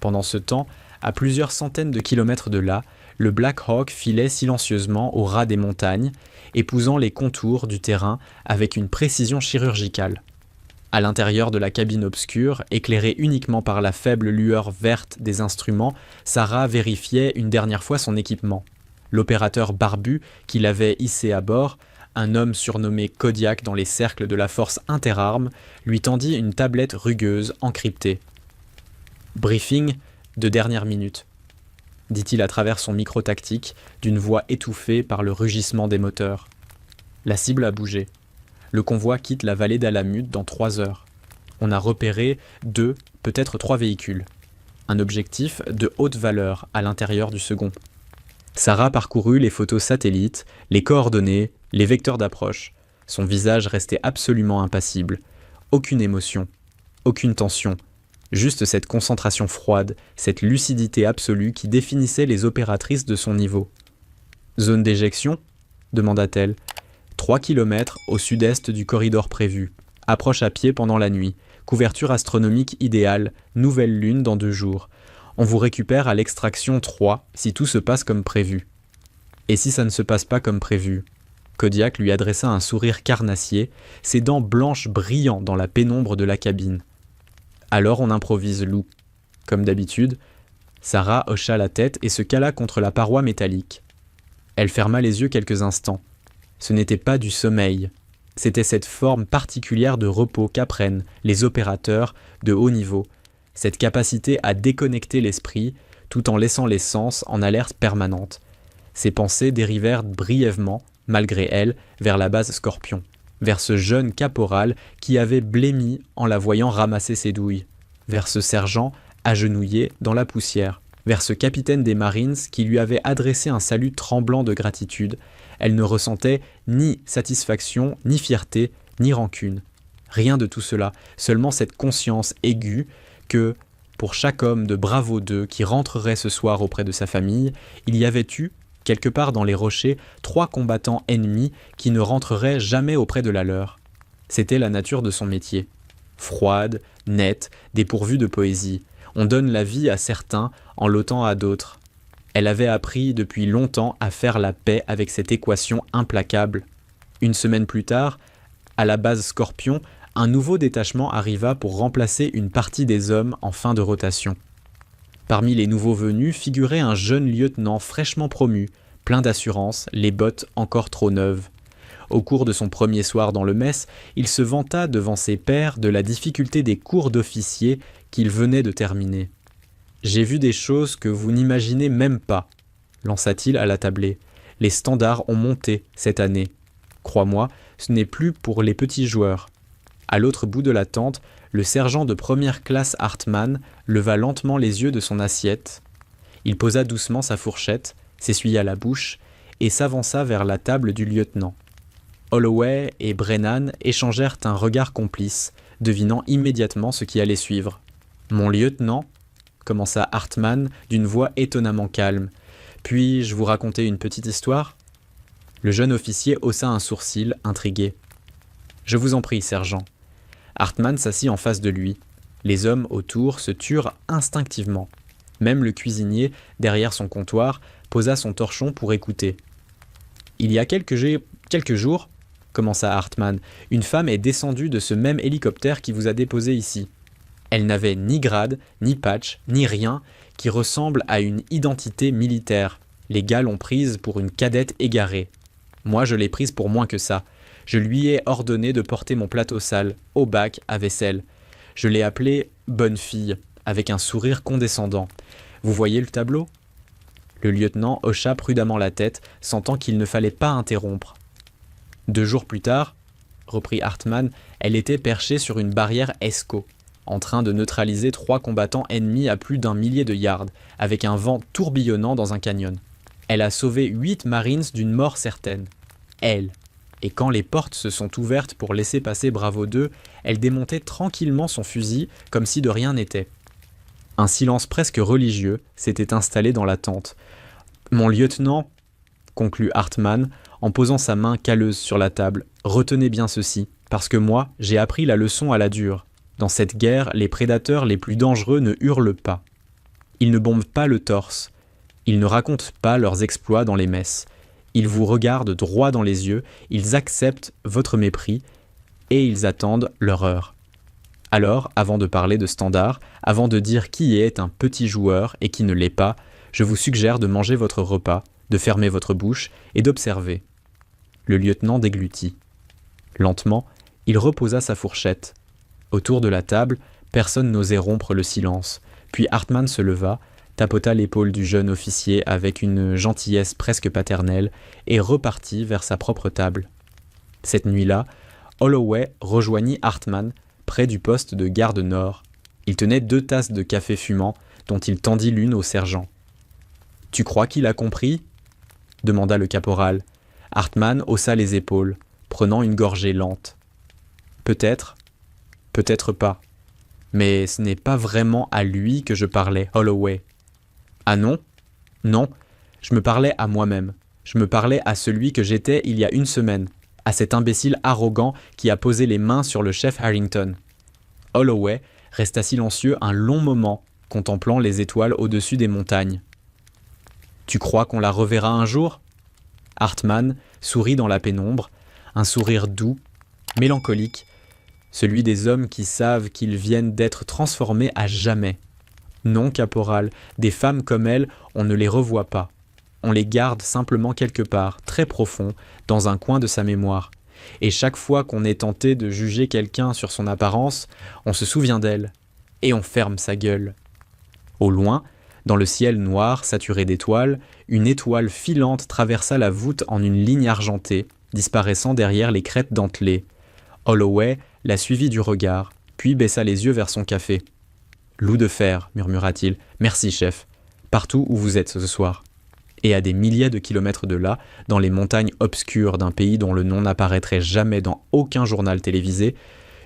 Pendant ce temps, à plusieurs centaines de kilomètres de là, le Black Hawk filait silencieusement au ras des montagnes, épousant les contours du terrain avec une précision chirurgicale. À l'intérieur de la cabine obscure, éclairée uniquement par la faible lueur verte des instruments, Sarah vérifiait une dernière fois son équipement. L'opérateur barbu qui l'avait hissé à bord, un homme surnommé Kodiak dans les cercles de la force interarmes, lui tendit une tablette rugueuse encryptée. « Briefing de dernière minute », dit-il à travers son micro tactique, d'une voix étouffée par le rugissement des moteurs. La cible a bougé. Le convoi quitte la vallée d'Alamut dans 3 heures. On a repéré 2, peut-être 3 véhicules. Un objectif de haute valeur à l'intérieur du second. Sarah parcourut les photos satellites, les coordonnées, les vecteurs d'approche. Son visage restait absolument impassible. Aucune émotion, aucune tension, juste cette concentration froide, cette lucidité absolue qui définissait les opératrices de son niveau. « Zone d'éjection ?» demanda-t-elle. 3 kilomètres au sud-est du corridor prévu. Approche à pied pendant la nuit. Couverture astronomique idéale. Nouvelle lune dans 2 jours. On vous récupère à l'extraction 3 si tout se passe comme prévu. Et si ça ne se passe pas comme prévu ? Kodiak lui adressa un sourire carnassier, ses dents blanches brillant dans la pénombre de la cabine. Alors on improvise, Lou. Comme d'habitude, Sarah hocha la tête et se cala contre la paroi métallique. Elle ferma les yeux quelques instants. Ce n'était pas du sommeil. C'était cette forme particulière de repos qu'apprennent les opérateurs de haut niveau, cette capacité à déconnecter l'esprit tout en laissant les sens en alerte permanente. Ses pensées dérivèrent brièvement, malgré elle, vers la base Scorpion, vers ce jeune caporal qui avait blêmi en la voyant ramasser ses douilles, vers ce sergent agenouillé dans la poussière, vers ce capitaine des Marines qui lui avait adressé un salut tremblant de gratitude. Elle ne ressentait ni satisfaction, ni fierté, ni rancune. Rien de tout cela, seulement cette conscience aiguë que, pour chaque homme de Bravo 2 qui rentrerait ce soir auprès de sa famille, il y avait eu, quelque part dans les rochers, 3 combattants ennemis qui ne rentreraient jamais auprès de la leur. C'était la nature de son métier. Froide, nette, dépourvue de poésie. On donne la vie à certains en l'ôtant à d'autres. Elle avait appris depuis longtemps à faire la paix avec cette équation implacable. Une semaine plus tard, à la base Scorpion, un nouveau détachement arriva pour remplacer une partie des hommes en fin de rotation. Parmi les nouveaux venus figurait un jeune lieutenant fraîchement promu, plein d'assurance, les bottes encore trop neuves. Au cours de son premier soir dans le mess, il se vanta devant ses pairs de la difficulté des cours d'officier qu'il venait de terminer. « J'ai vu des choses que vous n'imaginez même pas », lança-t-il à la tablée. « Les standards ont monté cette année. Crois-moi, ce n'est plus pour les petits joueurs. » À l'autre bout de la tente, le sergent de première classe Hartmann leva lentement les yeux de son assiette. Il posa doucement sa fourchette, s'essuya la bouche et s'avança vers la table du lieutenant. Holloway et Brennan échangèrent un regard complice, devinant immédiatement ce qui allait suivre. « Mon lieutenant » commença Hartmann d'une voix étonnamment calme. « Puis-je vous raconter une petite histoire ?» Le jeune officier haussa un sourcil, intrigué. « Je vous en prie, sergent. » Hartmann s'assit en face de lui. Les hommes autour se turent instinctivement. Même le cuisinier, derrière son comptoir, posa son torchon pour écouter. « Il y a quelques jours, commença Hartmann, une femme est descendue de ce même hélicoptère qui vous a déposé ici. Elle n'avait ni grade, ni patch, ni rien qui ressemble à une identité militaire. Les gars l'ont prise pour une cadette égarée. Moi, je l'ai prise pour moins que ça. Je lui ai ordonné de porter mon plateau sale, au bac, à vaisselle. Je l'ai appelée « bonne fille », avec un sourire condescendant. Vous voyez le tableau ? Le lieutenant hocha prudemment la tête, sentant qu'il ne fallait pas interrompre. 2 jours plus tard, reprit Hartmann, elle était perchée sur une barrière ESCO, en train de neutraliser 3 combattants ennemis à plus d'1 millier de yards, avec un vent tourbillonnant dans un canyon. Elle a sauvé 8 Marines d'une mort certaine. Elle. Et quand les portes se sont ouvertes pour laisser passer Bravo 2, elle démontait tranquillement son fusil comme si de rien n'était. Un silence presque religieux s'était installé dans la tente. « Mon lieutenant, » conclut Hartmann, en posant sa main calleuse sur la table, « retenez bien ceci, parce que moi, j'ai appris la leçon à la dure. Dans cette guerre, les prédateurs les plus dangereux ne hurlent pas. Ils ne bombent pas le torse. Ils ne racontent pas leurs exploits dans les messes. Ils vous regardent droit dans les yeux, ils acceptent votre mépris et ils attendent leur heure. Alors, avant de parler de standard, avant de dire qui est un petit joueur et qui ne l'est pas, je vous suggère de manger votre repas, de fermer votre bouche et d'observer. » Le lieutenant déglutit. Lentement, il reposa sa fourchette. Autour de la table, personne n'osait rompre le silence. Puis Hartmann se leva, tapota l'épaule du jeune officier avec une gentillesse presque paternelle et repartit vers sa propre table. Cette nuit-là, Holloway rejoignit Hartmann près du poste de garde nord. Il tenait 2 tasses de café fumant dont il tendit l'une au sergent. « Tu crois qu'il a compris ?» demanda le caporal. Hartmann haussa les épaules, prenant une gorgée lente. « Peut-être. Peut-être pas. Mais ce n'est pas vraiment à lui que je parlais, Holloway. Ah non? Non, je me parlais à moi-même. Je me parlais à celui que j'étais il y a une semaine, à cet imbécile arrogant qui a posé les mains sur le chef Harrington. Holloway resta silencieux un long moment, contemplant les étoiles au-dessus des montagnes. « Tu crois qu'on la reverra un jour ?» Hartmann sourit dans la pénombre, un sourire doux, mélancolique, celui des hommes qui savent qu'ils viennent d'être transformés à jamais. Non, caporal, des femmes comme elle, on ne les revoit pas. On les garde simplement quelque part, très profond, dans un coin de sa mémoire. Et chaque fois qu'on est tenté de juger quelqu'un sur son apparence, on se souvient d'elle, et on ferme sa gueule. Au loin, dans le ciel noir saturé d'étoiles, une étoile filante traversa la voûte en une ligne argentée, disparaissant derrière les crêtes dentelées. Holloway la suivit du regard, puis baissa les yeux vers son café. « Loup de fer, murmura-t-il. Merci, chef. Partout où vous êtes ce soir. » Et à des milliers de kilomètres de là, dans les montagnes obscures d'un pays dont le nom n'apparaîtrait jamais dans aucun journal télévisé,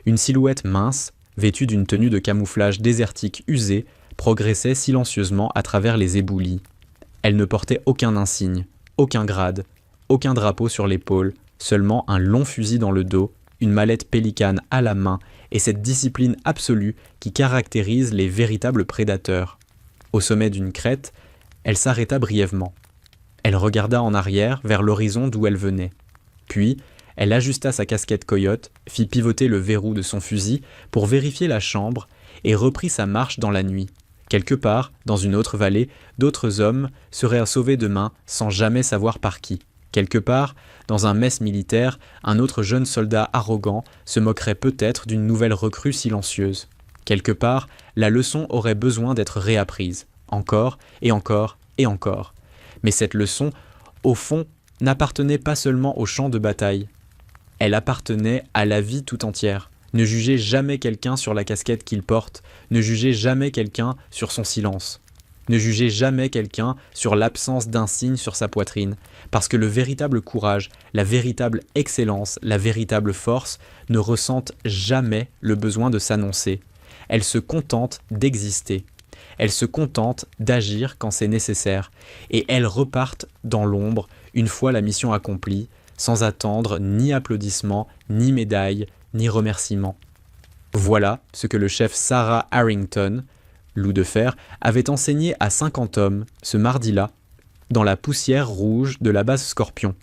une silhouette mince, vêtue d'une tenue de camouflage désertique usée, progressait silencieusement à travers les éboulis. Elle ne portait aucun insigne, aucun grade, aucun drapeau sur l'épaule, seulement un long fusil dans le dos, une mallette pélicane à la main et cette discipline absolue qui caractérise les véritables prédateurs. Au sommet d'une crête, elle s'arrêta brièvement. Elle regarda en arrière vers l'horizon d'où elle venait. Puis, elle ajusta sa casquette coyote, fit pivoter le verrou de son fusil pour vérifier la chambre et reprit sa marche dans la nuit. Quelque part, dans une autre vallée, d'autres hommes seraient sauvés demain sans jamais savoir par qui. Quelque part, dans un mess militaire, un autre jeune soldat arrogant se moquerait peut-être d'une nouvelle recrue silencieuse. Quelque part, la leçon aurait besoin d'être réapprise, encore et encore et encore. Mais cette leçon, au fond, n'appartenait pas seulement au champ de bataille. Elle appartenait à la vie tout entière. Ne jugez jamais quelqu'un sur la casquette qu'il porte, ne jugez jamais quelqu'un sur son silence. Ne jugez jamais quelqu'un sur l'absence d'un signe sur sa poitrine, parce que le véritable courage, la véritable excellence, la véritable force ne ressentent jamais le besoin de s'annoncer. Elles se contentent d'exister. Elles se contentent d'agir quand c'est nécessaire, et elles repartent dans l'ombre une fois la mission accomplie, sans attendre ni applaudissements, ni médailles, ni remerciements. Voilà ce que le chef Sarah Harrington, Loup de fer, avait enseigné à 50 hommes, ce mardi-là, dans la poussière rouge de la base Scorpion.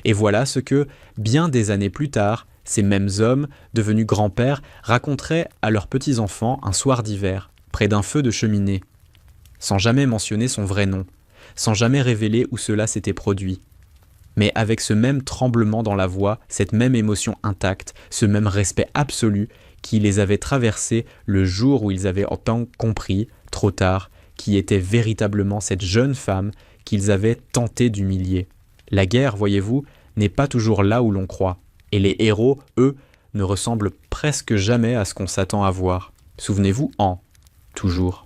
Et voilà ce que, bien des années plus tard, ces mêmes hommes, devenus grands-pères, raconteraient à leurs petits-enfants un soir d'hiver, près d'un feu de cheminée, sans jamais mentionner son vrai nom, sans jamais révéler où cela s'était produit. Mais avec ce même tremblement dans la voix, cette même émotion intacte, ce même respect absolu qui les avait traversés le jour où ils avaient enfin compris, trop tard, qui était véritablement cette jeune femme qu'ils avaient tenté d'humilier. La guerre, voyez-vous, n'est pas toujours là où l'on croit. Et les héros, eux, ne ressemblent presque jamais à ce qu'on s'attend à voir. Souvenez-vous toujours.